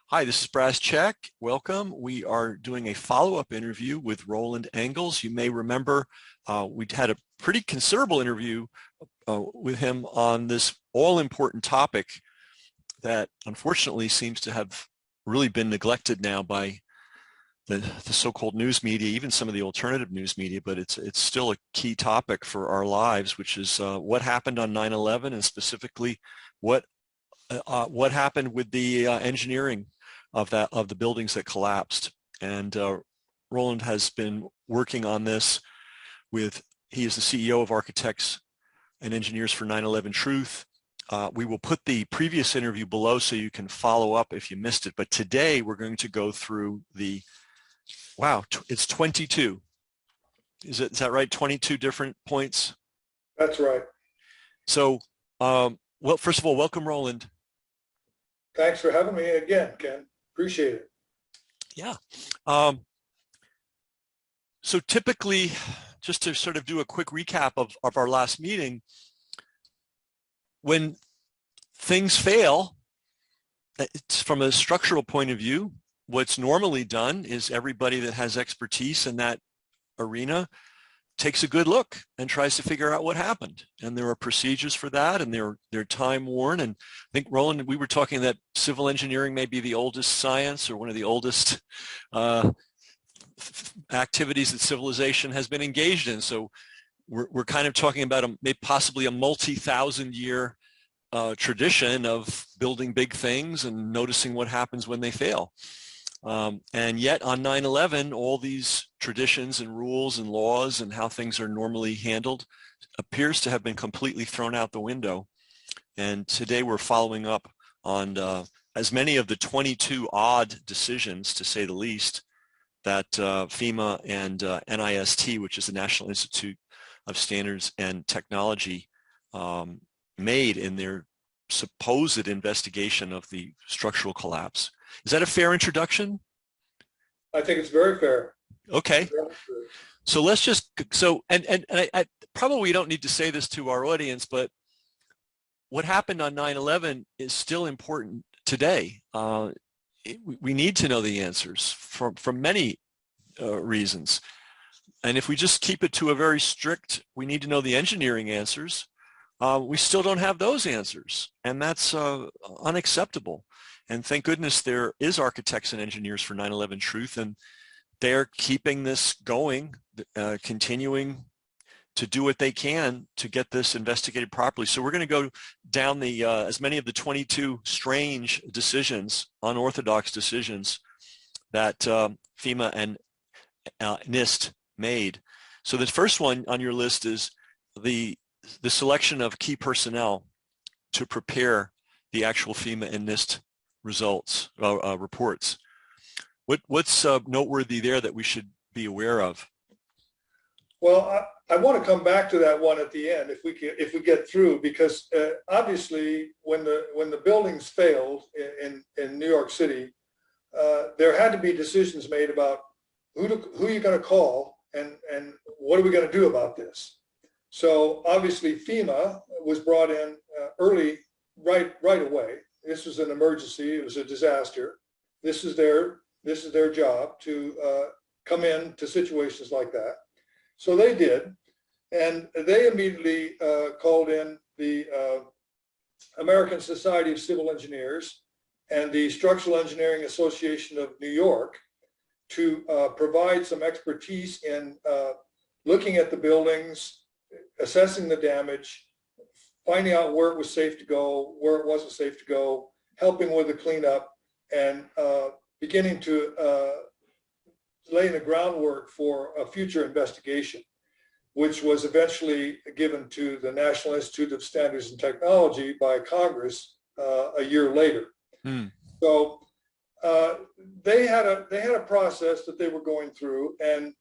Hi, this is Brass Check. Welcome. We are doing a follow-up interview with Roland Engels. You may remember we had a pretty considerable interview with him on this all-important topic that unfortunately seems to have really been neglected now by the so-called news media, even some of the alternative news media, but it's still a key topic for our lives, which is what happened on 9/11 and specifically what happened with the engineering of the buildings that collapsed. And Roland has been working on this he is the CEO of Architects and Engineers for 9/11 Truth. We will put the previous interview below so you can follow up if you missed it. But today we're going to go through it's 22. Is that right? 22 different points? That's right. So, well, first of all, welcome, Roland. Thanks for having me again, Ken. Appreciate it. Yeah. So typically, just to sort of do a quick recap of our last meeting, when things fail, it's from a structural point of view, what's normally done is everybody that has expertise in that arena takes a good look and tries to figure out what happened. And there are procedures for that, and they're time worn. And I think, Roland, we were talking that civil engineering may be the oldest science or one of the oldest activities that civilization has been engaged in. So we're kind of talking about possibly a multi-thousand-year tradition of building big things and noticing what happens when they fail. And yet on 9/11, all these traditions and rules and laws and how things are normally handled appears to have been completely thrown out the window. And today we're following up on as many of the 22 odd decisions, to say the least, that FEMA and NIST, which is the National Institute of Standards and Technology, made in their supposed investigation of the structural collapse. Is that a fair introduction? I think it's very fair. Okay. So let's just, I probably don't need to say this to our audience, but what happened on 9/11 is still important today. We need to know the answers from many reasons. And if we just keep it to a very strict, we need to know the engineering answers, we still don't have those answers. And that's unacceptable. And thank goodness there is Architects and Engineers for 9/11 Truth, and they're keeping this going, continuing to do what they can to get this investigated properly. So we're going to go down as many of the 22 strange decisions, unorthodox decisions that FEMA and NIST made. So the first one on your list is the selection of key personnel to prepare the actual FEMA and NIST reports. What's noteworthy there that we should be aware of? Well, I want to come back to that one at the end if we get through, because obviously when the buildings failed in New York City, there had to be decisions made about who you're going to call and what are we going to do about this. So obviously FEMA was brought in early, right away. This was an emergency. It was a disaster. This is their job to come in to situations like that. So they did, and they immediately called in the American Society of Civil Engineers and the Structural Engineering Association of New York to provide some expertise in looking at the buildings, assessing the damage, finding out where it was safe to go, where it wasn't safe to go, helping with the cleanup, and beginning to lay the groundwork for a future investigation, which was eventually given to the National Institute of Standards and Technology by Congress a year later. So they had a process that they were going through, and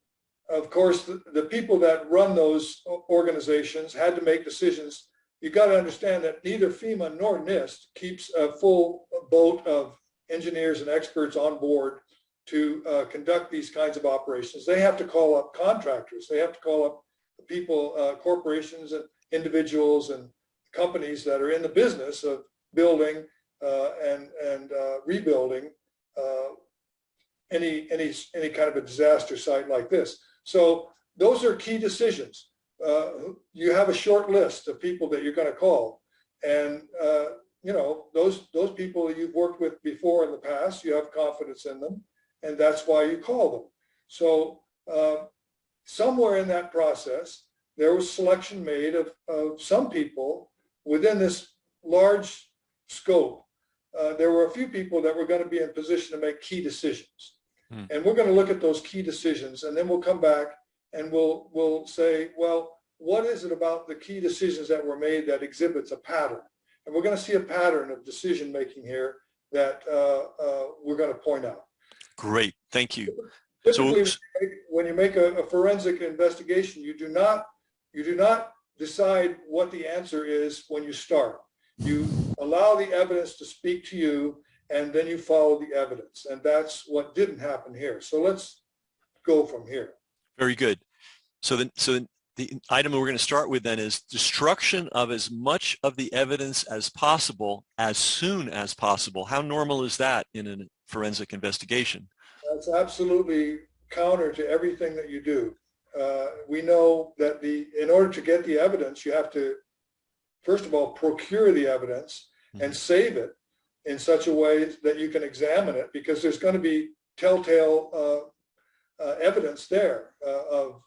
of course the people that run those organizations had to make decisions. You got to understand that neither FEMA nor NIST keeps a full boat of engineers and experts on board to conduct these kinds of operations. They have to call up contractors. They have to call up people, corporations and individuals and companies that are in the business of building and rebuilding any kind of a disaster site like this. So those are key decisions. You have a short list of people that you're going to call, and you know, those people that you've worked with before in the past, you have confidence in them, and that's why you call them. So somewhere in that process, there was selection made of some people within this large scope. There were a few people that were going to be in position to make key decisions. And we're going to look at those key decisions, and then we'll come back and we'll say, well, what is it about the key decisions that were made that exhibits a pattern? And we're going to see a pattern of decision making here that we're going to point out. Great, thank you. Typically, when you make a forensic investigation, you do not decide what the answer is when you start. You allow the evidence to speak to you, and then you follow the evidence. And that's what didn't happen here. So let's go from here. Very good. So the item we're going to start with then is destruction of as much of the evidence as possible, as soon as possible. How normal is that in a forensic investigation? That's absolutely counter to everything that you do. We know that in order to get the evidence, you have to, first of all, procure the evidence and save it in such a way that you can examine it, because there's going to be telltale evidence there of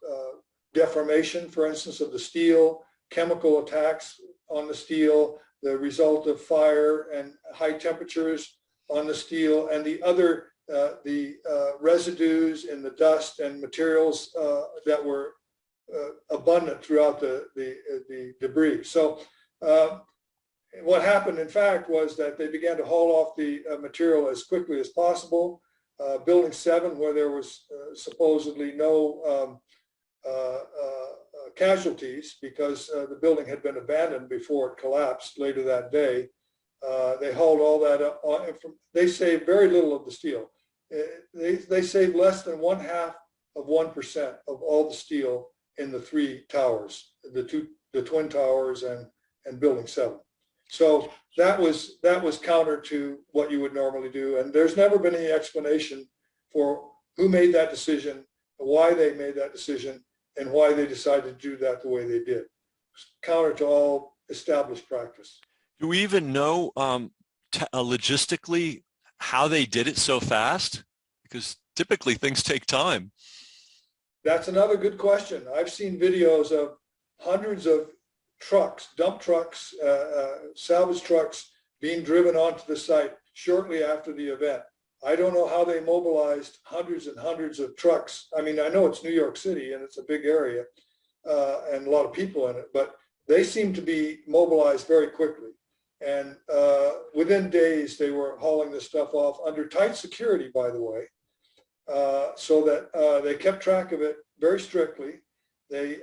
deformation, for instance, of the steel, chemical attacks on the steel, the result of fire and high temperatures on the steel, and the other residues in the dust and materials that were abundant throughout the debris. So what happened, in fact, was that they began to haul off the material as quickly as possible. Building 7, where there was supposedly no casualties because the building had been abandoned before it collapsed later that day. They hauled all that up. They saved very little of the steel. They saved less than 0.5% of all the steel in the 3 towers, the twin towers and building 7. So that was counter to what you would normally do. And there's never been any explanation for who made that decision, why they made that decision, and why they decided to do that the way they did. Counter to all established practice. Do we even know logistically how they did it so fast? Because typically things take time. That's another good question. I've seen videos of hundreds of trucks, dump trucks, salvage trucks being driven onto the site shortly after the event. I don't know how they mobilized hundreds and hundreds of trucks. I mean, I know it's New York City and it's a big area and a lot of people in it, but they seem to be mobilized very quickly. And within days, they were hauling this stuff off under tight security, by the way, so that they kept track of it very strictly. They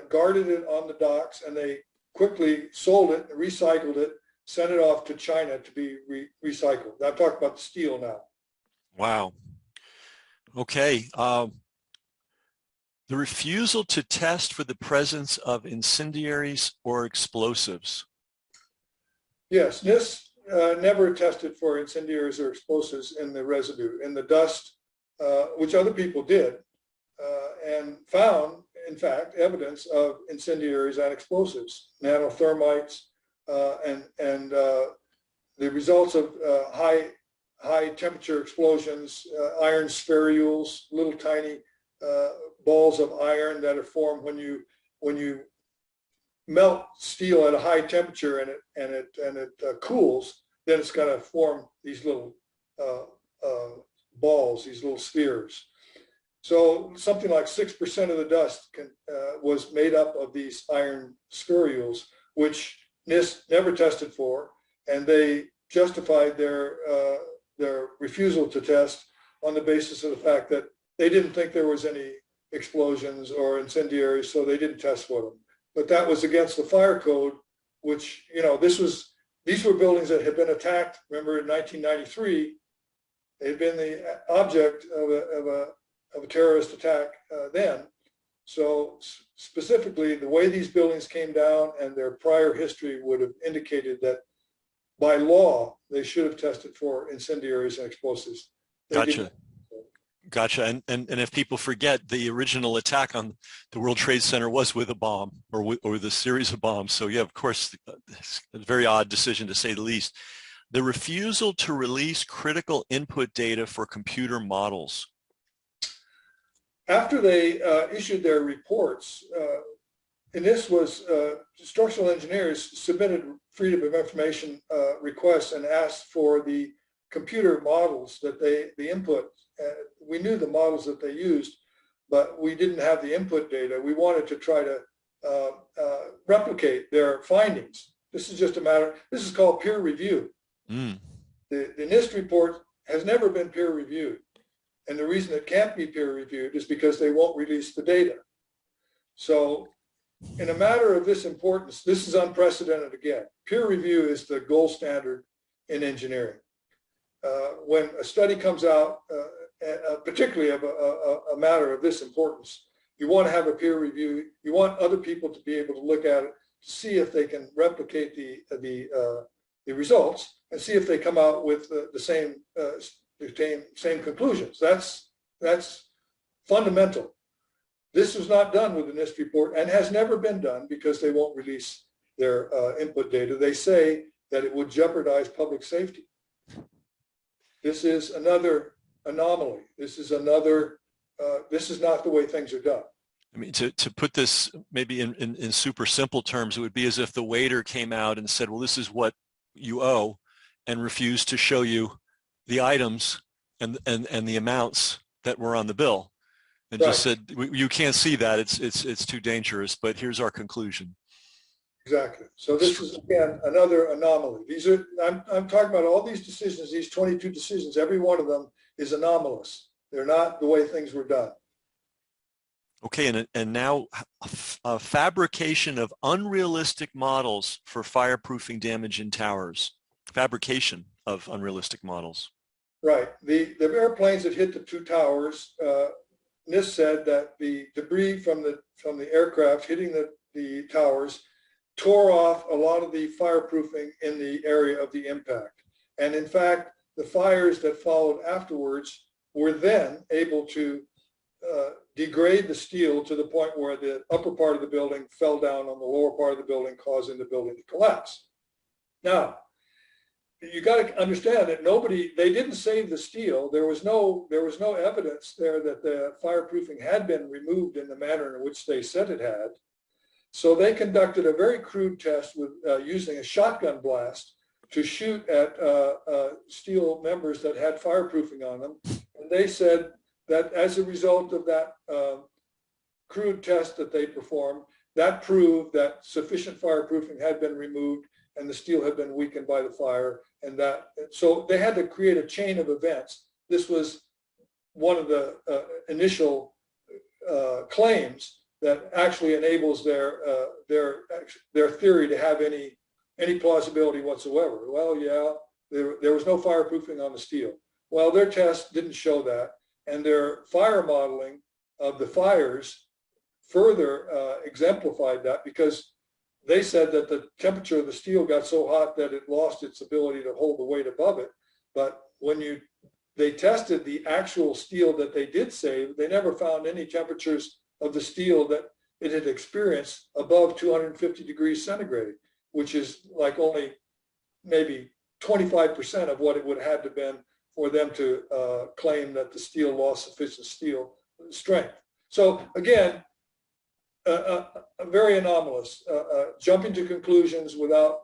guarded it on the docks, and they quickly sold it, recycled it, sent it off to China to be recycled. I'm talking about the steel now. Wow. Okay. The refusal to test for the presence of incendiaries or explosives. Yes, NIST never tested for incendiaries or explosives in the residue, in the dust, which other people did, and found, in fact, evidence of incendiaries and explosives, nanothermites, and the results of high temperature explosions, iron spherules, little tiny balls of iron that are formed when you melt steel at a high temperature and it cools, then it's going to form these little balls, these little spheres. So something like 6% of the dust was made up of these iron spherules, which NIST never tested for, and they justified their refusal to test on the basis of the fact that they didn't think there was any explosions or incendiaries, so they didn't test for them. But that was against the fire code, which, you know, these were buildings that had been attacked. Remember, in 1993, they had been the object of a terrorist attack then. So specifically, the way these buildings came down and their prior history would have indicated that by law, they should have tested for incendiaries and explosives. They Gotcha. didn't. Gotcha. And if people forget, the original attack on the World Trade Center was with a bomb or with a series of bombs. So yeah, of course, it's a very odd decision to say the least. The refusal to release critical input data for computer models. After they issued their reports, and this was structural engineers submitted freedom of information requests and asked for the computer models that the input. We knew the models that they used, but we didn't have the input data. We wanted to try to replicate their findings. This is just a matter, this is called peer review. Mm. The NIST report has never been peer reviewed. And the reason it can't be peer reviewed is because they won't release the data. So in a matter of this importance, this is unprecedented again. Peer review is the gold standard in engineering. When a study comes out, particularly of a matter of this importance, you want to have a peer review. You want other people to be able to look at it, to see if they can replicate the results, and see if they come out with the same conclusions. That's fundamental. This was not done with the NIST report and has never been done because they won't release their input data. They say that it would jeopardize public safety. This is another anomaly. This is another, this is not the way things are done. I mean, to put this maybe in super simple terms, it would be as if the waiter came out and said, well, this is what you owe, and refused to show you the items and the amounts that were on the bill, and Right. just said, you can't see that, it's too dangerous, but here's our conclusion. Exactly. So this is, again, another anomaly. These are, I'm talking about all these decisions, these 22 decisions, every one of them is anomalous. They're not the way things were done. Okay, and now a fabrication of unrealistic models for fireproofing damage in towers. Fabrication of unrealistic models. Right. The airplanes that hit the two towers, NIST said that the debris from the aircraft hitting the towers tore off a lot of the fireproofing in the area of the impact. And in fact, the fires that followed afterwards were then able to degrade the steel to the point where the upper part of the building fell down on the lower part of the building, causing the building to collapse. Now, you got to understand that they didn't save the steel. There was no evidence there that the fireproofing had been removed in the manner in which they said it had. So they conducted a very crude test with using a shotgun blast to shoot at steel members that had fireproofing on them. And they said that as a result of that crude test that they performed, that proved that sufficient fireproofing had been removed and the steel had been weakened by the fire. And so they had to create a chain of events. This was one of the initial claims that actually enables their theory to have any plausibility whatsoever. Well, yeah, there was no fireproofing on the steel. Well, their test didn't show that, and their fire modeling of the fires further exemplified that, because they said that the temperature of the steel got so hot that it lost its ability to hold the weight above it. But when they tested the actual steel that they did save, they never found any temperatures of the steel that it had experienced above 250 degrees centigrade, which is like only maybe 25% of what it would have had to been for them to claim that the steel lost sufficient steel strength. So again, very anomalous, jumping to conclusions without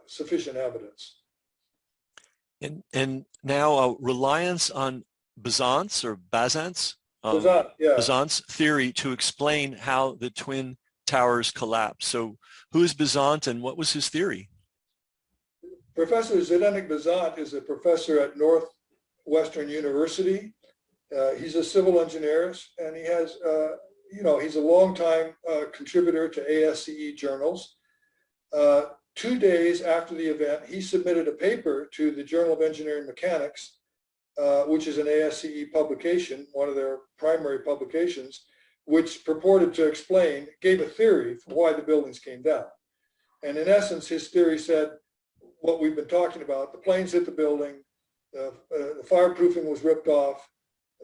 sufficient evidence. And now reliance on Bazant's theory to explain how the Twin Towers collapsed. So who is Bazant and what was his theory? Professor Zdeněk Bazant is a professor at Northwestern University. He's a civil engineer, and he has, he's a longtime contributor to ASCE journals. 2 days after the event, he submitted a paper to the Journal of Engineering Mechanics, which is an ASCE publication, one of their primary publications, which purported to explain, gave a theory for why the buildings came down. And in essence, his theory said what we've been talking about: the planes hit the building, The fireproofing was ripped off.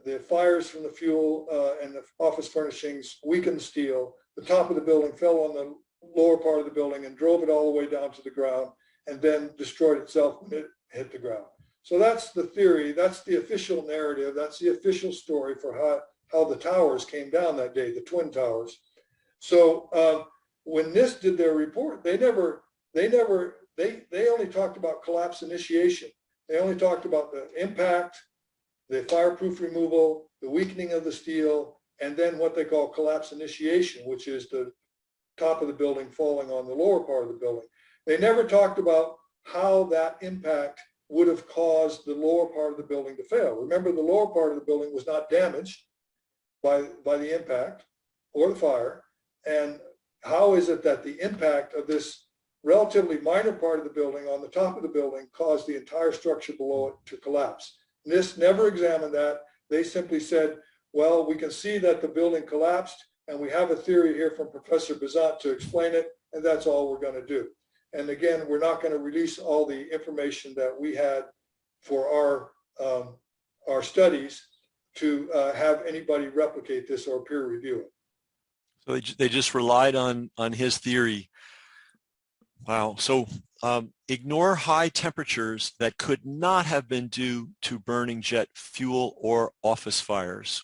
The fires from the fuel and the office furnishings weakened steel. The top of the building fell on the lower part of the building and drove it all the way down to the ground, and then destroyed itself when it hit the ground. So that's the theory. That's the official narrative. That's the official story for how the towers came down that day, the Twin Towers. So when NIST did their report, they only talked about collapse initiation. They only talked about the impact, the fireproof removal, the weakening of the steel, and then what they call collapse initiation, which is the top of the building falling on the lower part of the building. They never talked about how that impact would have caused the lower part of the building to fail. Remember, the lower part of the building was not damaged by the impact or the fire. And how is it that the impact of this relatively minor part of the building on the top of the building caused the entire structure below it to collapse? NIST never examined that. They simply said, well, we can see that the building collapsed, and we have a theory here from Professor Bazant to explain it, and that's all we're going to do. And again, we're not going to release all the information that we had for our studies to have anybody replicate this or peer review it. So they just relied on his theory. Wow. So ignore high temperatures that could not have been due to burning jet fuel or office fires.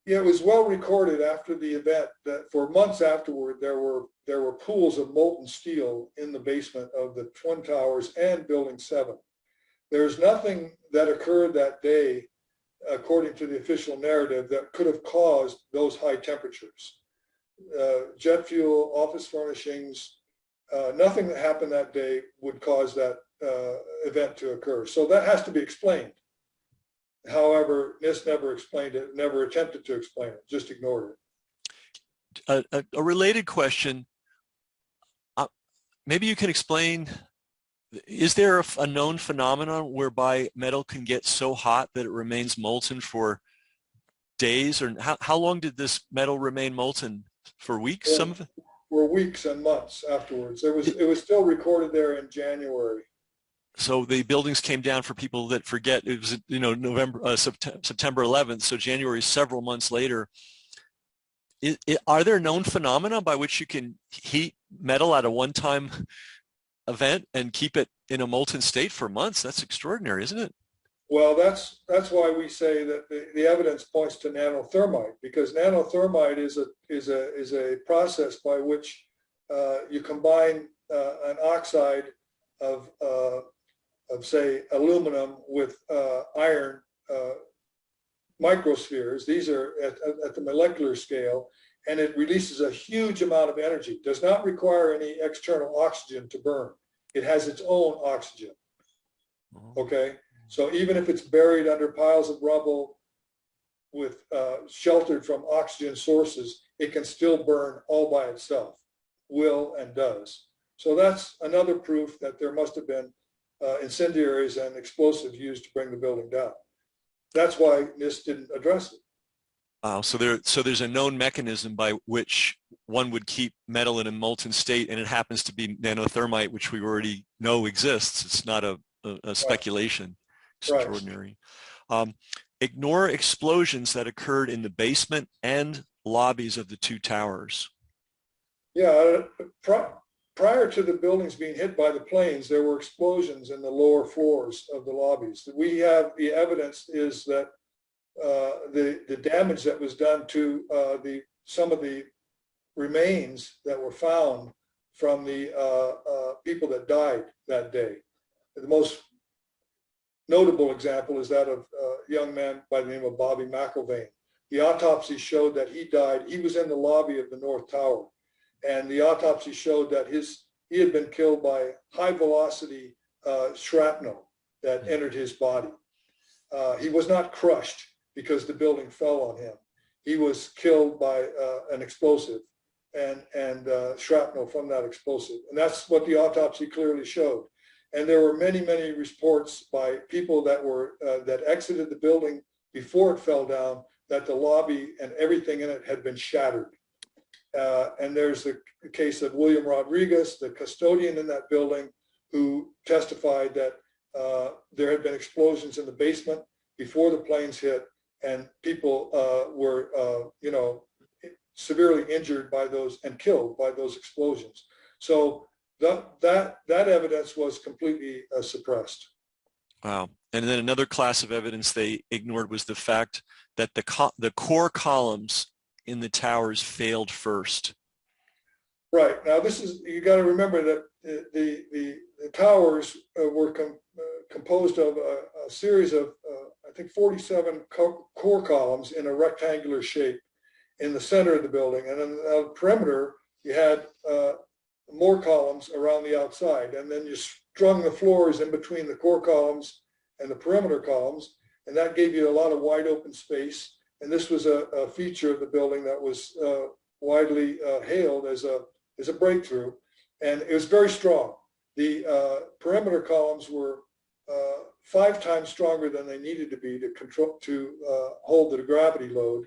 Yeah, it was well recorded after the event that for months afterward, there were pools of molten steel in the basement of the Twin Towers and Building 7. There's nothing that occurred that day, according to the official narrative, that could have caused those high temperatures. Jet fuel, office furnishings, nothing that happened that day would cause that event to occur. So that has to be explained. However, NIST never explained it, never attempted to explain it, just ignored it. A related question, maybe you can explain, is there a known phenomenon whereby metal can get so hot that it remains molten for days? Or how long did this metal remain molten? For weeks, some of it? For weeks and months afterwards. It was still recorded there in January. So the buildings came down, for people that forget, it was, September 11th, so January is several months later. Are there known phenomena by which you can heat metal at a one-time event and keep it in a molten state for months? That's extraordinary, isn't it? Well, that's why we say that the evidence points to nanothermite, because nanothermite is a process by which you combine an oxide of say aluminum with iron microspheres. These are at the molecular scale, and it releases a huge amount of energy. Does not require any external oxygen to burn. It has its own oxygen. Okay, so even if it's buried under piles of rubble with sheltered from oxygen sources, it can still burn all by itself, will and does. So that's another proof that there must have been incendiaries and explosives used to bring the building down. That's why NIST didn't address it. Wow. So there's a known mechanism by which one would keep metal in a molten state, and it happens to be nanothermite, which we already know exists. It's not a speculation. Right. Extraordinary. Right. Ignore explosions that occurred in the basement and lobbies of the two towers. Yeah. Prior to the buildings being hit by the planes, there were explosions in the lower floors of the lobbies. We have the evidence is that the damage that was done to some of the remains that were found from the people that died that day. The most notable example is that of a young man by the name of Bobby McIlvaine. The autopsy showed that he died. He was in the lobby of the North Tower. And the autopsy showed that he had been killed by high velocity shrapnel that entered his body. He was not crushed because the building fell on him. He was killed by an explosive and shrapnel from that explosive. And that's what the autopsy clearly showed. And there were many, many reports by people that exited the building before it fell down, that the lobby and everything in it had been shattered. And there's the case of William Rodriguez, the custodian in that building, who testified that there had been explosions in the basement before the planes hit, and people were, severely injured by those and killed by those explosions. So that evidence was completely suppressed. Wow. And then another class of evidence they ignored was the fact that the core columns in the towers failed first. Right. Now, you got to remember that the towers were composed of a series of, I think, 47 core columns in a rectangular shape in the center of the building. And on the perimeter, you had more columns around the outside. And then you strung the floors in between the core columns and the perimeter columns. And that gave you a lot of wide open space. And this was a feature of the building that was widely hailed as a breakthrough. And it was very strong. The perimeter columns were 5 times stronger than they needed to be to hold the gravity load.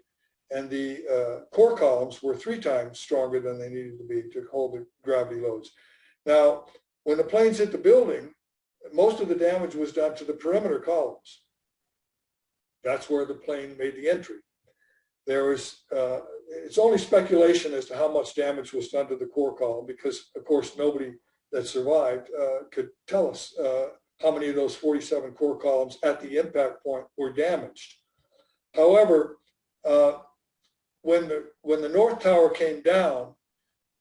And the core columns were 3 times stronger than they needed to be to hold the gravity loads. Now, when the planes hit the building, most of the damage was done to the perimeter columns. That's where the plane made the entry. There was, it's only speculation as to how much damage was done to the core column, because, of course, nobody that survived could tell us how many of those 47 core columns at the impact point were damaged. However, when the North Tower came down,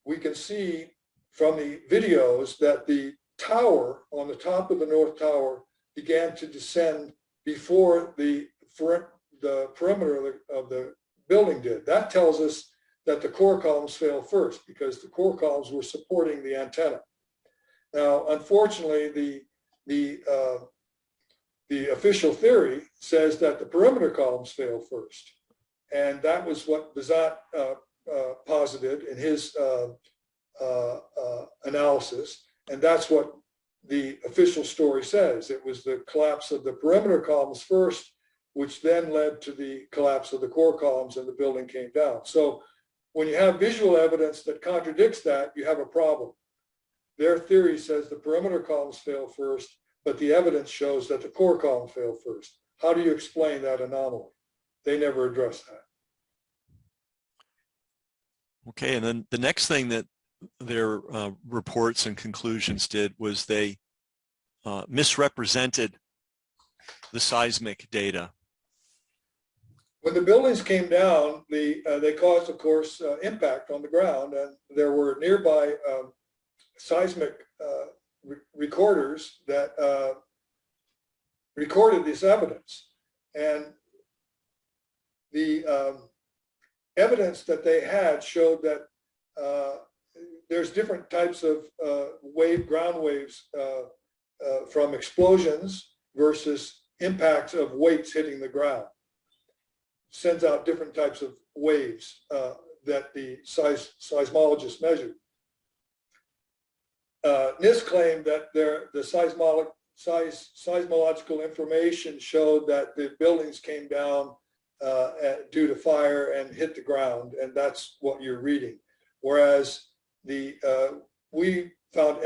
we can see from the videos that the tower on the top of the North Tower began to descend before the perimeter of the building did. That tells us that the core columns failed first, because the core columns were supporting the antenna. Now, unfortunately, the official theory says that the perimeter columns failed first. And that was what Bazat posited in his analysis. And that's what the official story says. It was the collapse of the perimeter columns first, which then led to the collapse of the core columns, and the building came down. So when you have visual evidence that contradicts that, you have a problem. Their theory says the perimeter columns fail first, but the evidence shows that the core column failed first. How do you explain that anomaly? They never addressed that. Okay, and then the next thing that their reports and conclusions did was they misrepresented the seismic data. When the buildings came down, they caused, of course, impact on the ground, and there were nearby seismic recorders that recorded this evidence. And the evidence that they had showed that there's different types of ground waves from explosions versus impacts of weights hitting the ground. Sends out different types of waves that the seismologists measured. NIST claimed that the seismological information showed that the buildings came down due to fire and hit the ground, and that's what you're reading. Whereas we found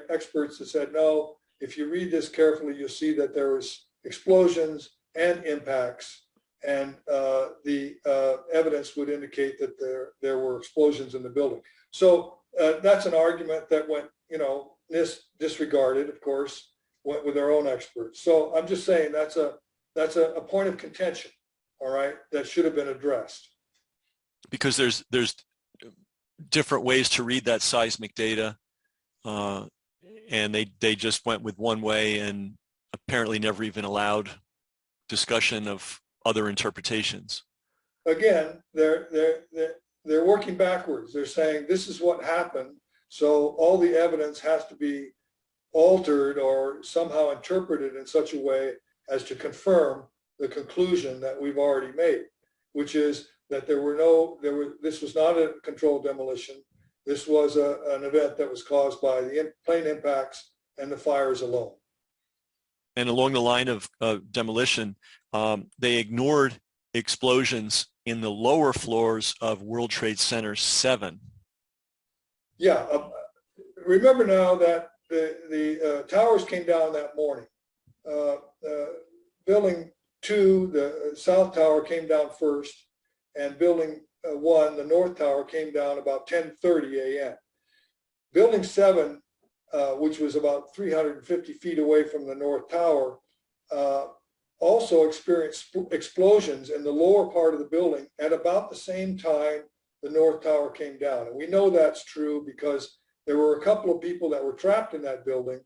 experts that said, no, if you read this carefully, you'll see that there was explosions and impacts, and the evidence would indicate that there were explosions in the building. So that's an argument that went, NIST disregarded, of course, went with their own experts. So I'm just saying that's a point of contention, all right, that should have been addressed. Because there's different ways to read that seismic data, and they just went with one way and apparently never even allowed discussion of other interpretations. Again, they're working backwards. They're saying this is what happened, so all the evidence has to be altered or somehow interpreted in such a way as to confirm the conclusion that we've already made, which is that this was not a controlled demolition. This was an event that was caused by the plane impacts and the fires alone. And along the line of demolition, they ignored explosions in the lower floors of World Trade Center 7. Yeah, remember now that the towers came down that morning. Building 2, the south tower, came down first, and building 1, the north tower, came down about 10:30 a.m. Building 7, which was about 350 feet away from the north tower, also experienced explosions in the lower part of the building at about the same time the north tower came down. And we know that's true because there were a couple of people that were trapped in that building,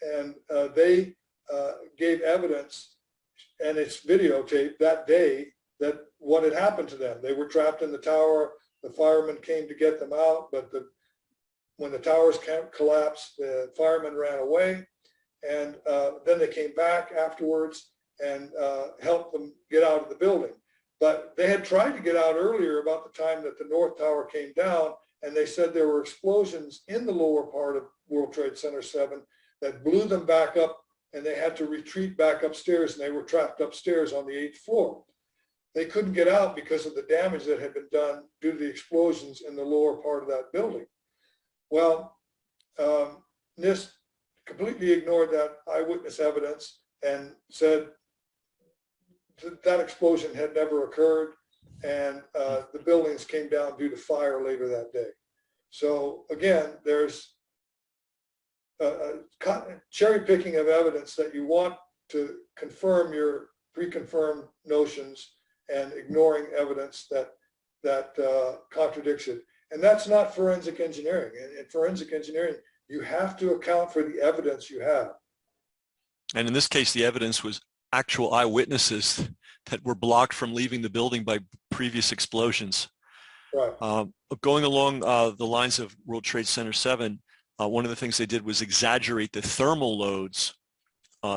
and they gave evidence, and it's videotaped that day, that what had happened to them. They were trapped in the tower. The firemen came to get them out, but when the towers collapsed, the firemen ran away, and then they came back afterwards and helped them get out of the building. But they had tried to get out earlier, about the time that the north tower came down, and they said there were explosions in the lower part of World Trade Center 7 that blew them back up, and they had to retreat back upstairs, and they were trapped upstairs on the 8th floor. They couldn't get out because of the damage that had been done due to the explosions in the lower part of that building. Well, NIST completely ignored that eyewitness evidence and said that explosion had never occurred, and the buildings came down due to fire later that day. So again, there's cherry picking of evidence that you want to confirm your pre-confirmed notions and ignoring evidence that contradicts it. And that's not forensic engineering. In forensic engineering, you have to account for the evidence you have. And in this case, the evidence was actual eyewitnesses that were blocked from leaving the building by previous explosions. Right. Going along the lines of World Trade Center 7, one of the things they did was exaggerate the thermal loads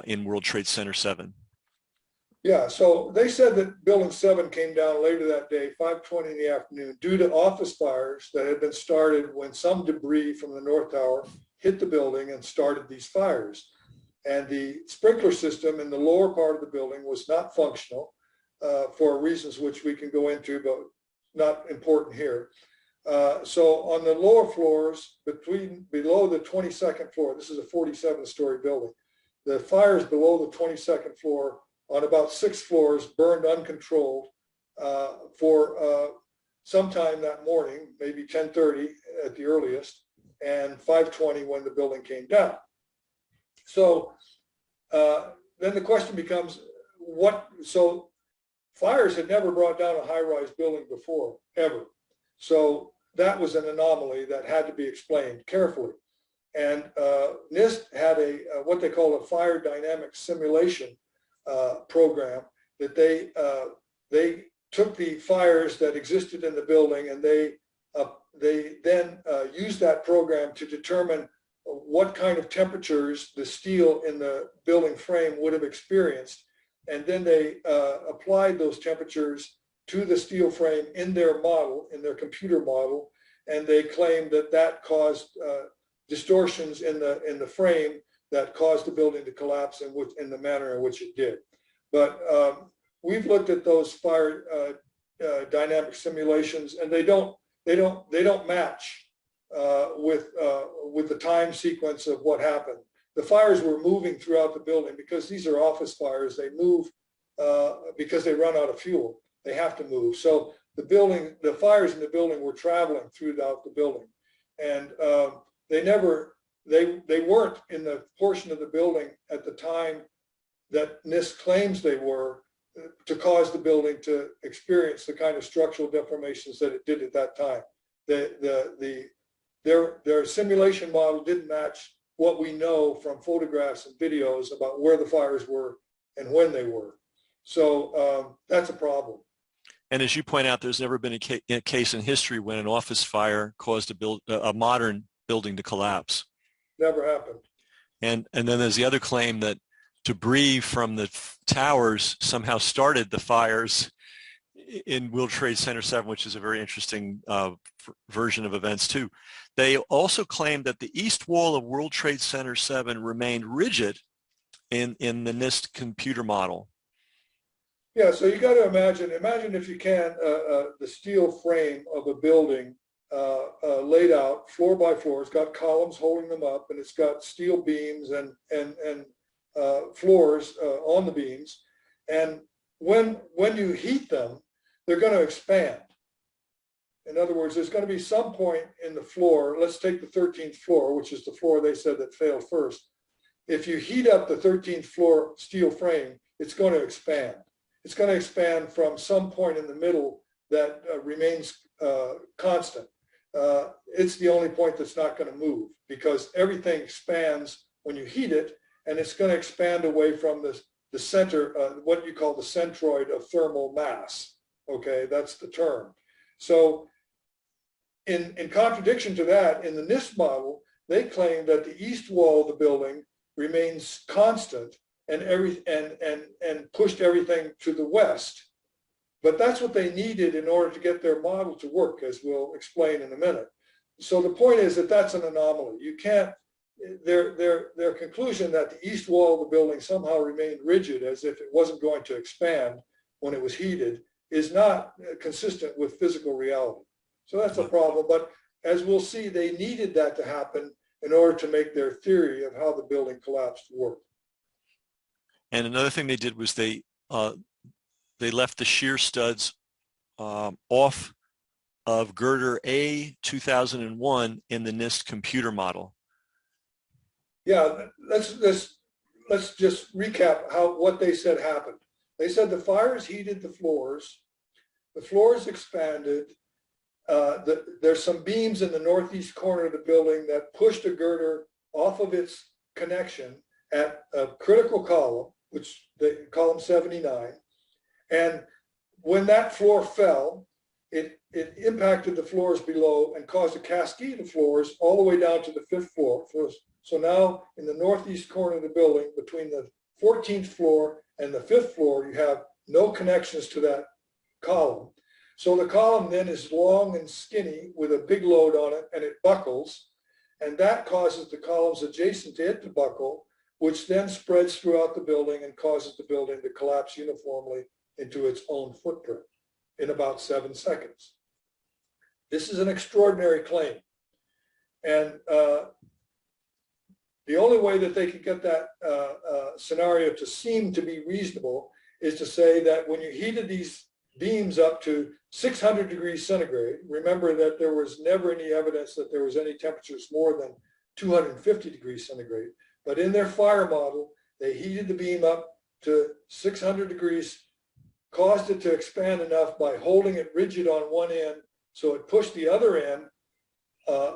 in World Trade Center 7. Yeah, so they said that Building 7 came down later that day, 5:20 in the afternoon, due to office fires that had been started when some debris from the North Tower hit the building and started these fires. And the sprinkler system in the lower part of the building was not functional for reasons which we can go into, but not important here. So on the lower floors, below the 22nd floor, this is a 47-story building, the fires below the 22nd floor on about 6 floors burned uncontrolled for sometime that morning, maybe 10:30 at the earliest, and 5:20 when the building came down. So then the question becomes, so fires had never brought down a high-rise building before, ever. So that was an anomaly that had to be explained carefully. And NIST had what they call a fire dynamic simulation program that they took the fires that existed in the building, and they then used that program to determine what kind of temperatures the steel in the building frame would have experienced. And then they applied those temperatures to the steel frame in their model, in their computer model, and they claimed that that caused distortions in the frame that caused the building to collapse in the manner in which it did. But we've looked at those fire dynamic simulations, and they don't match with the time sequence of what happened. The fires were moving throughout the building because these are office fires. They move because they run out of fuel. They have to move. So the fires in the building were traveling throughout the building, and they weren't in the portion of the building at the time that NIST claims they were to cause the building to experience the kind of structural deformations that it did at that time. Their simulation model didn't match what we know from photographs and videos about where the fires were and when they were. So that's a problem. And as you point out, there's never been a case in history when an office fire caused a modern building to collapse. Never happened. And then there's the other claim that debris from the towers somehow started the fires in World Trade Center 7, which is a very interesting version of events too. They also claimed that the east wall of World Trade Center 7 remained rigid in the NIST computer model. Yeah, so you got to imagine if you can, the steel frame of a building laid out floor by floor. It's got columns holding them up, and it's got steel beams and floors on the beams. And when you heat them, they're going to expand. In other words, there's going to be some point in the floor. Let's take the 13th floor, which is the floor they said that failed first. If you heat up the 13th floor steel frame, it's going to expand. It's going to expand from some point in the middle that remains constant. It's the only point that's not going to move, because everything expands when you heat it, and it's going to expand away from the center, what you call the centroid of thermal mass. Okay, that's the term. So in contradiction to that, in the NIST model, they claim that the east wall of the building remains constant and pushed everything to the west. But that's what they needed in order to get their model to work, as we'll explain in a minute. So the point is that that's an anomaly. You can't, their conclusion that the east wall of the building somehow remained rigid as if it wasn't going to expand when it was heated is not consistent with physical reality. So that's a problem. But as we'll see, they needed that to happen in order to make their theory of how the building collapsed work. And another thing they did was they left the shear studs off of girder A 2001 in the NIST computer model. Yeah, let's just recap what they said happened. They said the fires heated the floors expanded. There's some beams in the northeast corner of the building that pushed a girder off of its connection at a critical column, which they column 79. And when that floor fell, it impacted the floors below and caused a cascade of floors all the way down to the 5th floor. So now in the northeast corner of the building, between the 14th floor and the 5th floor, you have no connections to that column. So the column then is long and skinny with a big load on it, and it buckles. And that causes the columns adjacent to it to buckle, which then spreads throughout the building and causes the building to collapse uniformly into its own footprint in about 7 seconds. This is an extraordinary claim. And the only way that they could get that scenario to seem to be reasonable is to say that when you heated these beams up to 600 degrees centigrade, remember that there was never any evidence that there was any temperatures more than 250 degrees centigrade, but in their fire model, they heated the beam up to 600 degrees, caused it to expand enough by holding it rigid on one end, so it pushed the other end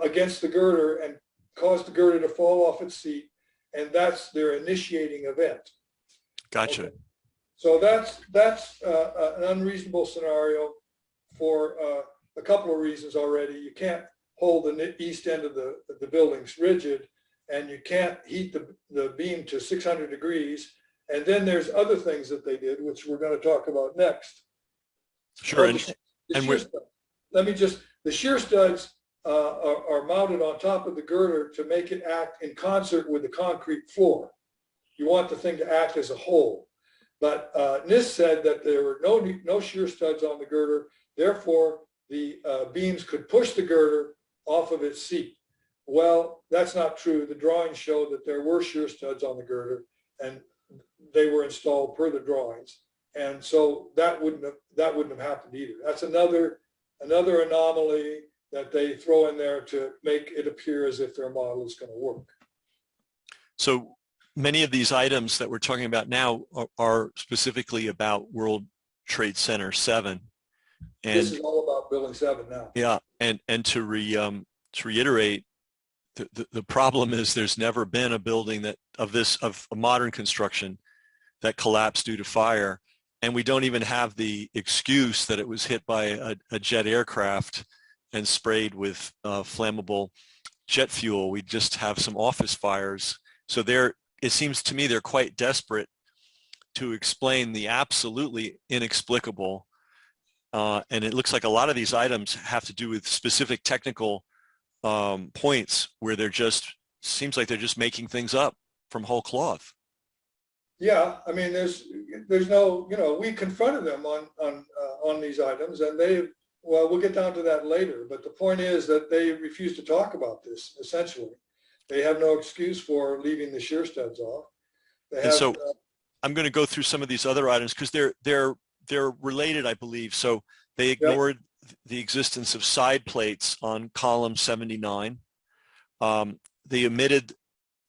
against the girder and caused the girder to fall off its seat, and that's their initiating event. Gotcha. Okay. So that's an unreasonable scenario for a couple of reasons already. You can't hold the east end of the buildings rigid, and you can't heat the beam to 600 degrees. And then there's other things that they did, which we're going to talk about next. Sure. The shear studs are mounted on top of the girder to make it act in concert with the concrete floor. You want the thing to act as a whole. But NIST said that there were no shear studs on the girder, therefore the beams could push the girder off of its seat. Well, that's not true. The drawings show that there were shear studs on the girder, and they were installed per the drawings. And so that wouldn't have happened either. That's another anomaly that they throw in there to make it appear as if their model is going to work. So many of these items that we're talking about now are specifically about World Trade Center 7. And this is all about Building 7 now. Yeah, and to reiterate, the problem is there's never been a building of a modern construction that collapsed due to fire, and we don't even have the excuse that it was hit by a jet aircraft and sprayed with flammable jet fuel. We just have some office fires. So it seems to me they're quite desperate to explain the absolutely inexplicable. And it looks like a lot of these items have to do with specific technical points where seems like they're just making things up from whole cloth. Yeah, I mean, there's no, we confronted them on these items, and Well, we'll get down to that later, but the point is that they refuse to talk about this, essentially. They have no excuse for leaving the shear studs off. They And have, so I'm going to go through some of these other items because they're related, I believe. So they yep, ignored the existence of side plates on column 79. They omitted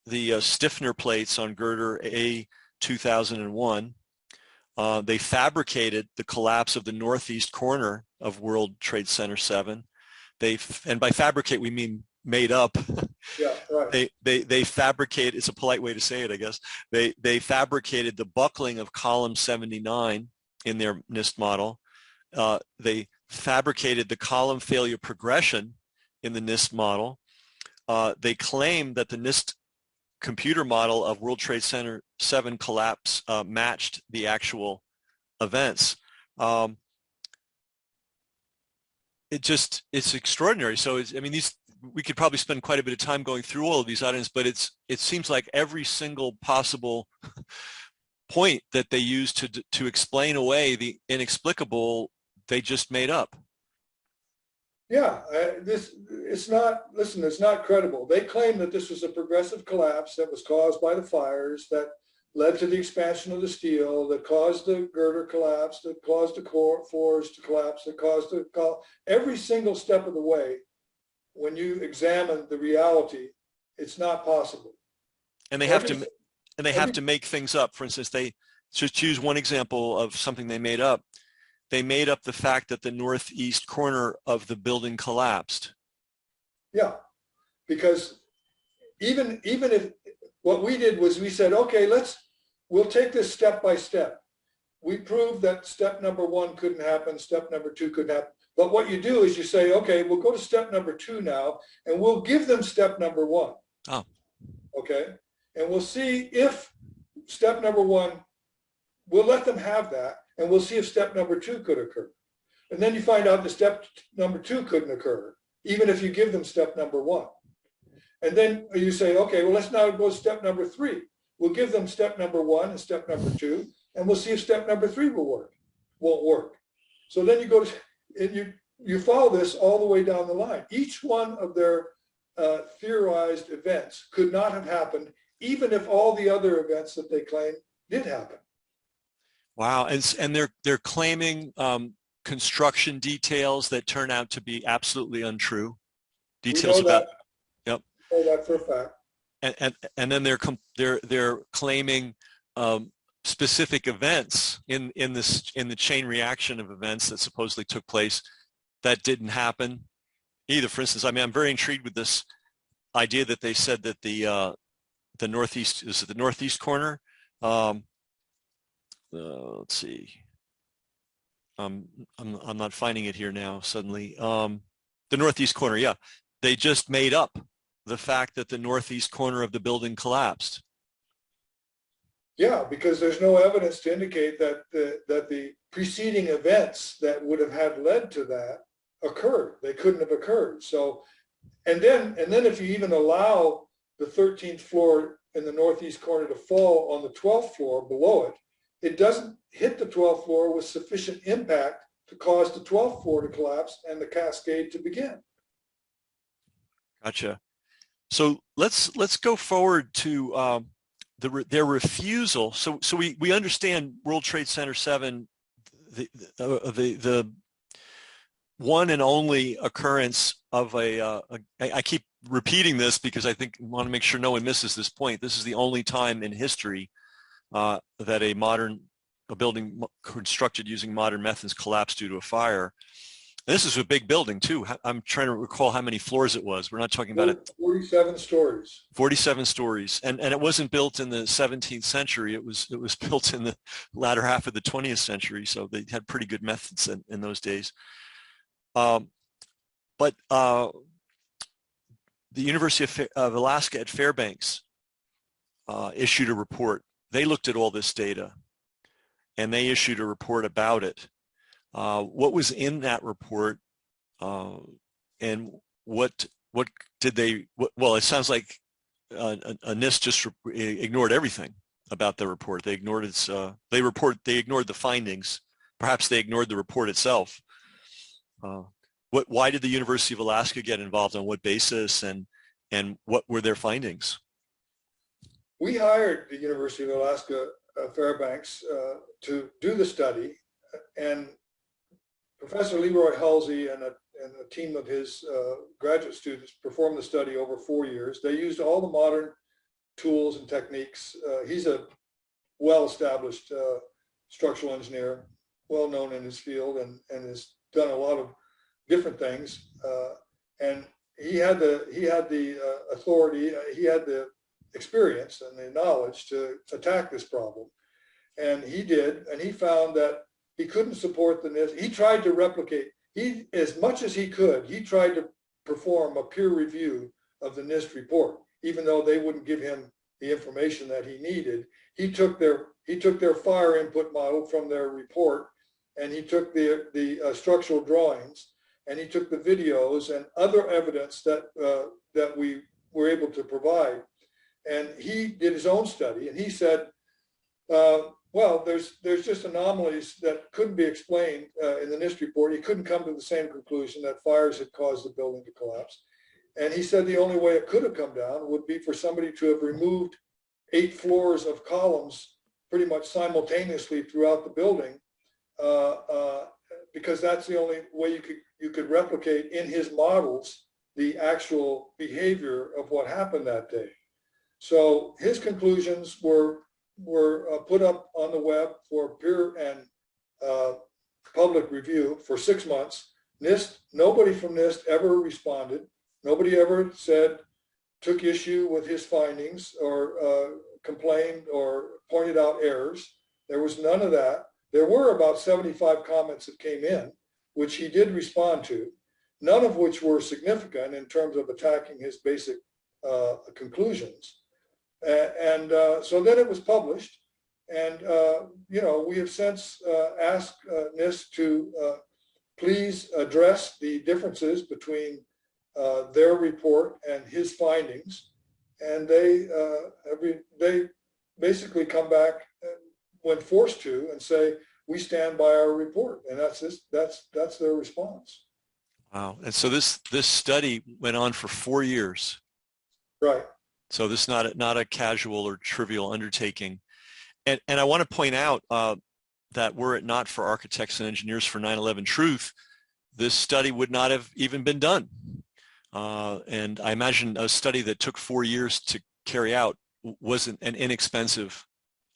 the stiffener plates on girder A 2001. They fabricated the collapse of the northeast corner of World Trade Center 7. And by fabricate, we mean made up. yeah, right. They fabricate, it's a polite way to say it, I guess. They fabricated the buckling of column 79 in their NIST model. They fabricated the column failure progression in the NIST model. They claim that the NIST computer model of World Trade Center 7 collapse matched the actual events. It's extraordinary. So I mean, we could probably spend quite a bit of time going through all of these items, but it seems like every single possible point that they use to explain away the inexplicable, they just made up. Yeah, it's not credible. They claim that this was a progressive collapse that was caused by the fires that led to the expansion of the steel, that caused the girder collapse, that caused the core floors to collapse, that caused every single step of the way. When you examine the reality, it's not possible. And they have to make things up. For instance, they should choose one example of something they made up. They made up the fact that the northeast corner of the building collapsed. Yeah, because even if what we did was we said, okay, we'll take this step by step. We proved that step number 1 couldn't happen, step number 2 couldn't happen. But what you do is you say, okay, we'll go to step number 2 now, and we'll give them step number 1. Oh. Okay, and we'll see if step number 1, we'll let them have that, and we'll see if step number 2 could occur. And then you find out that step number 2 couldn't occur, even if you give them step number 1. And then you say, okay, well, let's now go to step number 3. We'll give them step number 1 and step number 2, and we'll see if step number 3 won't work. So then you go to, and you follow this all the way down the line. Each one of their theorized events could not have happened, even if all the other events that they claim did happen. Wow, and they're claiming construction details that turn out to be absolutely untrue. Details about yep. We know that for a fact. And then they're claiming specific events in the chain reaction of events that supposedly took place that didn't happen either. For instance, I mean, I'm very intrigued with this idea that they said that the northeast, is it the northeast corner? Let's see. I'm not finding it here now suddenly. The northeast corner, yeah. They just made up the fact that the northeast corner of the building collapsed. Yeah, because there's no evidence to indicate that the preceding events that would have had led to that occurred. They couldn't have occurred. So, and then if you even allow the 13th floor in the northeast corner to fall on the 12th floor below it, it doesn't hit the 12th floor with sufficient impact to cause the 12th floor to collapse and the cascade to begin. Gotcha. So let's go forward to their refusal. So we understand World Trade Center 7, the one and only occurrence of I keep repeating this because I want to make sure no one misses this point. This is the only time in history that a building constructed using modern methods collapsed due to a fire. And this is a big building too. I'm trying to recall how many floors it was. We're not talking about it. 47 stories. 47 stories, and it wasn't built in the 17th century. It was built in the latter half of the 20th century. So they had pretty good methods in those days. But the University of Alaska at Fairbanks issued a report. They looked at all this data, and they issued a report about it. What was in that report, and what did they? Well, it sounds like NIST just ignored everything about the report. They ignored They ignored the findings. Perhaps they ignored the report itself. Why did the University of Alaska get involved? On what basis, and what were their findings? We hired the University of Alaska Fairbanks to do the study, and Professor Leroy Halsey and a team of his graduate students performed the study over 4 years. They used all the modern tools and techniques. He's a well-established structural engineer, well known in his field, and has done a lot of different things. And he had the authority, he had the experience and the knowledge to attack this problem. And he did, and he found that he couldn't support the NIST. He tried to replicate, as much as he could, he tried to perform a peer review of the NIST report, even though they wouldn't give him the information that he needed. He took their fire input model from their report, and he took the structural drawings, and he took the videos and other evidence that we were able to provide. And he did his own study, and he said, well, there's just anomalies that couldn't be explained in the NIST report. He couldn't come to the same conclusion that fires had caused the building to collapse. And he said the only way it could have come down would be for somebody to have removed 8 floors of columns pretty much simultaneously throughout the building, because that's the only way you could replicate in his models the actual behavior of what happened that day. So his conclusions were put up on the web for peer and public review for 6 months. NIST, nobody from NIST ever responded. Nobody ever took issue with his findings or complained or pointed out errors. There was none of that. There were about 75 comments that came in, which he did respond to, none of which were significant in terms of attacking his basic conclusions. So then it was published, and we have since asked NIST to please address the differences between their report and his findings, and they basically come back when forced to and say we stand by our report, and that's their response. Wow! And so this study went on for 4 years, right? So this is not a casual or trivial undertaking. And I want to point out that were it not for Architects and Engineers for 9/11 Truth, this study would not have even been done. And I imagine a study that took 4 years to carry out wasn't an inexpensive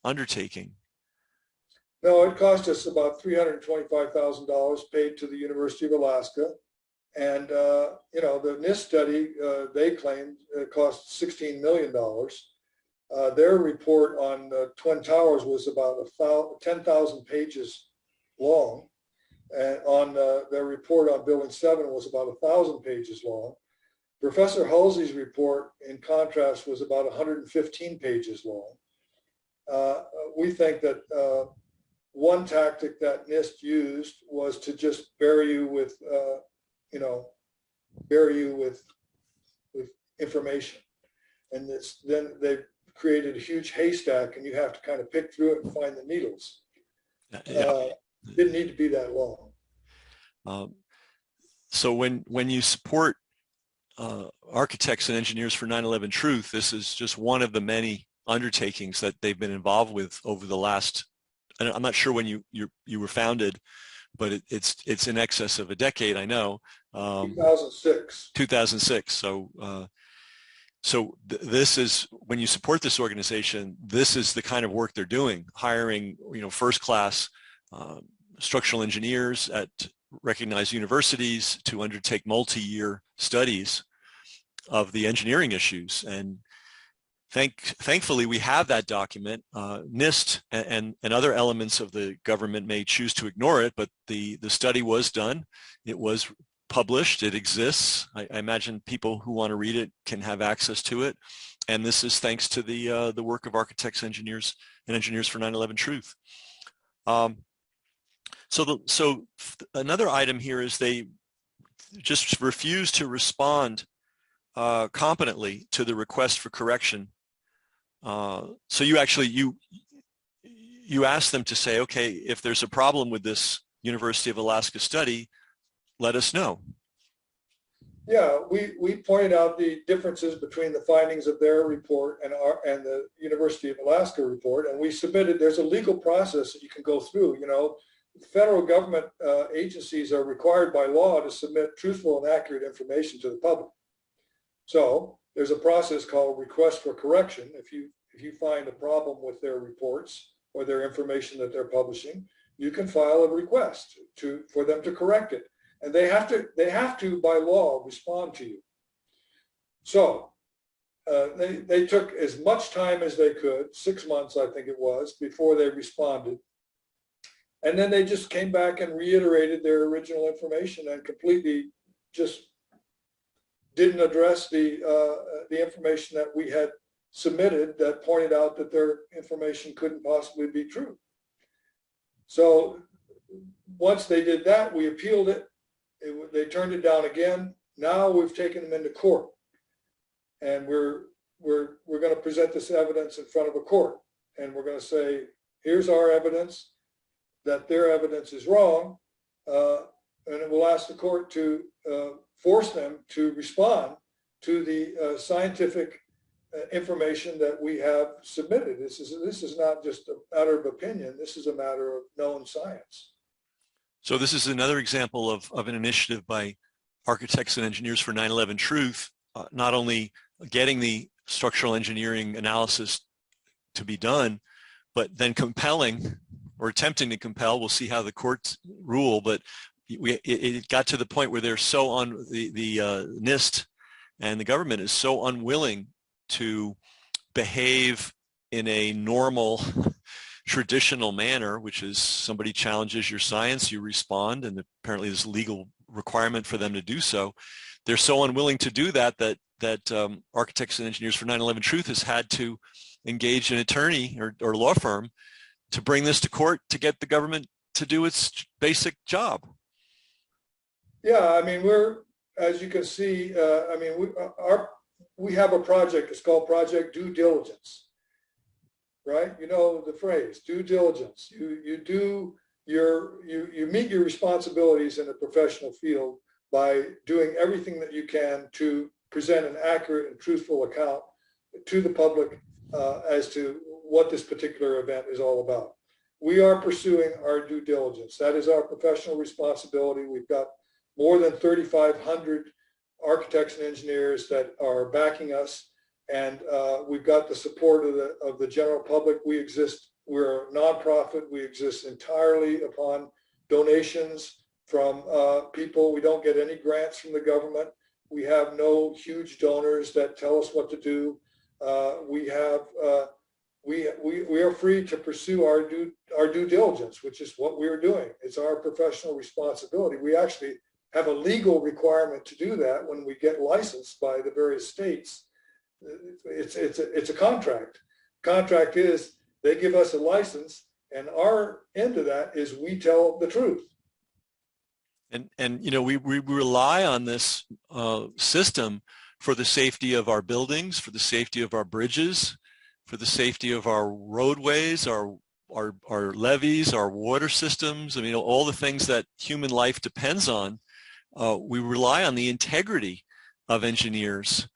undertaking. No, it cost us about $325,000 paid to the University of Alaska. And, the NIST study, they claimed it cost $16 million. Their report on Twin Towers was about 10,000 pages long. And on their report on Building 7 was about 1,000 pages long. Professor Halsey's report, in contrast, was about 115 pages long. We think that one tactic that NIST used was to just bury you with information, and then they created a huge haystack, and you have to kind of pick through it and find the needles. Didn't need to be that long. So when you support Architects and Engineers for 9/11 Truth, this is just one of the many undertakings that they've been involved with over the last. I'm not sure when you were founded, but it's in excess of a decade, I know. 2006. 2006. So this is, when you support this organization, this is the kind of work they're doing, hiring first-class structural engineers at recognized universities to undertake multi-year studies of the engineering issues. And thankfully, we have that document. NIST and other elements of the government may choose to ignore it, but the study was done. It was published. It exists. I imagine people who want to read it can have access to it. And this is thanks to the work of Architects, Engineers, and Engineers for 9/11 Truth. So another item here is they just refuse to respond competently to the request for correction. So you ask them to say, okay, if there's a problem with this University of Alaska study, let us know. Yeah, we pointed out the differences between the findings of their report and the University of Alaska report, and we submitted. There's a legal process that you can go through. You know, federal government agencies are required by law to submit truthful and accurate information to the public. So there's a process called request for correction. If you find a problem with their reports or their information that they're publishing, you can file a request for them to correct it. And they have to by law respond to you. So they took as much time as they could, 6 months I think it was, before they responded. And then they just came back and reiterated their original information and completely just didn't address the information that we had submitted that pointed out that their information couldn't possibly be true. So once they did that, we appealed it. They turned it down again. Now we've taken them into court, and we're going to present this evidence in front of a court, and we're going to say, here's our evidence that their evidence is wrong, and it will ask the court to force them to respond to the scientific information that we have submitted. This is not just a matter of opinion. This is a matter of known science. So this is another example of an initiative by Architects and Engineers for 9/11 Truth, not only getting the structural engineering analysis to be done, but then compelling or attempting to compel. We'll see how the courts rule, but it got to the point where they're so on the NIST and the government is so unwilling to behave in a normal traditional manner, which is somebody challenges your science, you respond, and apparently there's a legal requirement for them to do so. They're so unwilling to do that Architects and Engineers for 9/11 Truth has had to engage an attorney or law firm to bring this to court to get the government to do its basic job. Yeah, I mean, as you can see, we have a project. It's called Project Due Diligence. Right? You know the phrase, due diligence. You meet your responsibilities in a professional field by doing everything that you can to present an accurate and truthful account to the public as to what this particular event is all about. We are pursuing our due diligence. That is our professional responsibility. We've got more than 3,500 architects and engineers that are backing us. And we've got the support of the general public. We're a nonprofit. We exist entirely upon donations from people. We don't get any grants from the government. We have no huge donors that tell us what to do. We are free to pursue our due diligence, which is what we are doing. It's our professional responsibility. We actually have a legal requirement to do that when we get licensed by the various states. It's a contract. Contract is they give us a license, and our end of that is we tell the truth. And you know, we rely on this system for the safety of our buildings, for the safety of our bridges, for the safety of our roadways, our levees, our water systems. I mean, all the things that human life depends on. We rely on the integrity of engineers.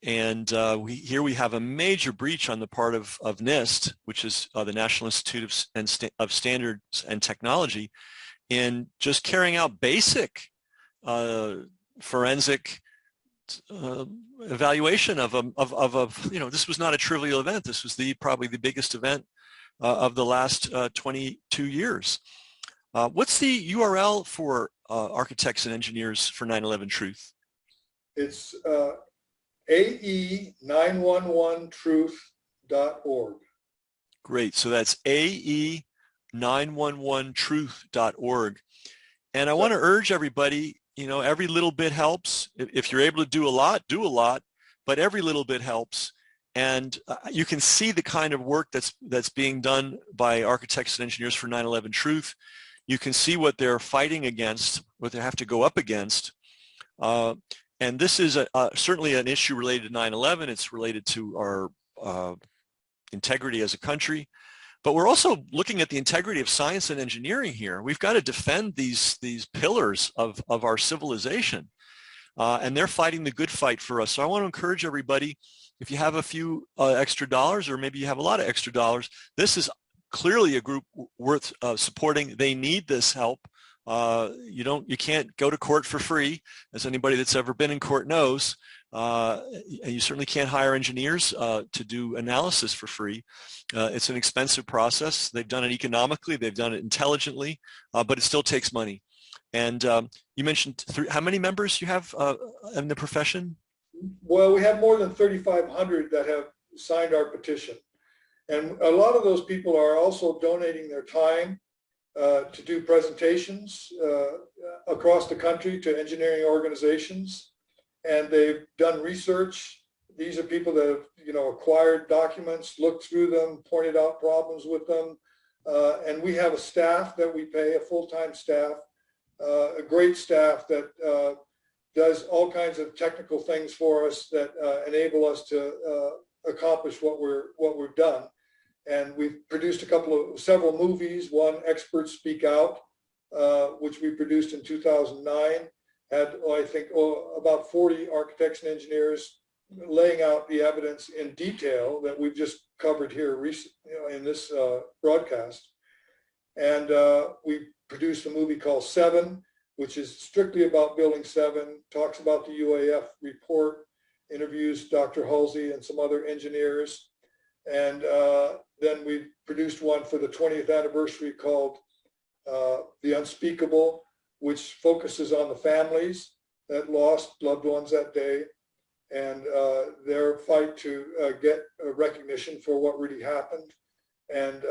Here we have a major breach on the part of NIST, which is the National Institute of Standards and Technology, in just carrying out basic forensic evaluation of you know, this was not a trivial event. This was probably the biggest event of the last 22 years. What's the URL for Architects and Engineers for 9/11 Truth? It's ae911truth.org. Great. So that's ae911truth.org. And I want to urge everybody, you know, every little bit helps. If you're able to do a lot, but every little bit helps. And you can see the kind of work that's being done by Architects and Engineers for 9/11 Truth. You can see what they're fighting against, what they have to go up against. And this is certainly an issue related to 9/11. It's related to our integrity as a country. but we're also looking at the integrity of science and engineering here. We've got to defend these pillars of our civilization, and they're fighting the good fight for us. So I want to encourage everybody, if you have a few extra dollars, or maybe you have a lot of extra dollars, this is clearly a group worth supporting. They need this help. You can't go to court for free, as anybody that's ever been in court knows. And you certainly can't hire engineers to do analysis for free. It's an expensive process. They've done it economically, they've done it intelligently, but it still takes money. And you mentioned how many members you have in the profession? Well, we have more than 3,500 that have signed our petition. And a lot of those people are also donating their time to do presentations across the country to engineering organizations. And they've done research. These are people that have, acquired documents, looked through them, pointed out problems with them. And we have a staff that we pay, a full-time staff, a great staff that does all kinds of technical things for us that enable us to accomplish what we've done. And we've produced several movies. One, Experts Speak Out, which we produced in 2009. Had, I think, about 40 architects and engineers laying out the evidence in detail that we've just covered here in this broadcast. And we produced a movie called Seven, which is strictly about Building 7, talks about the UAF report, interviews Dr. Halsey and some other engineers. And then we produced one for the 20th anniversary called The Unspeakable, which focuses on the families that lost loved ones that day and their fight to get recognition for what really happened. And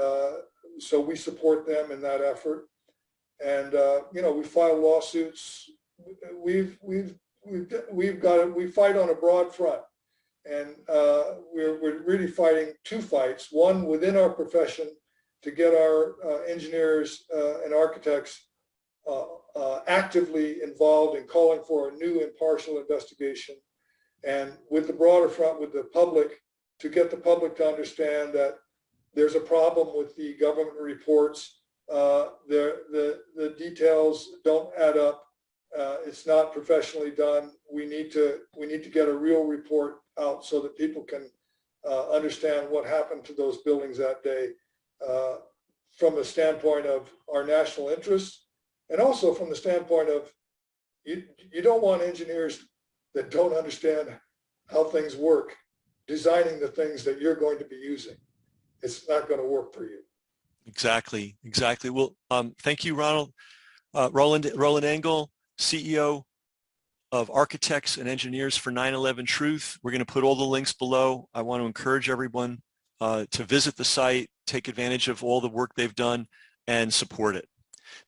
so we support them in that effort. And we file lawsuits. We fight on a broad front, and we're really fighting two fights. One within our profession to get our engineers and architects actively involved in calling for a new impartial investigation, and with the broader front with the public to get the public to understand that there's a problem with the government reports. The details don't add up. It's not professionally done. We need to get a real report out so that people can understand what happened to those buildings that day from the standpoint of our national interests, and also from the standpoint of you don't want engineers that don't understand how things work designing the things that you're going to be using. It's not going to work for you. Exactly. Well, thank you, Ronald. Roland Engel, CEO of Architects and Engineers for 9/11 Truth. We're going to put all the links below. I want to encourage everyone to visit the site, take advantage of all the work they've done, and support it.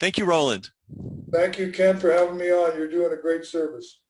Thank you, Roland. Thank you, Ken, for having me on. You're doing a great service.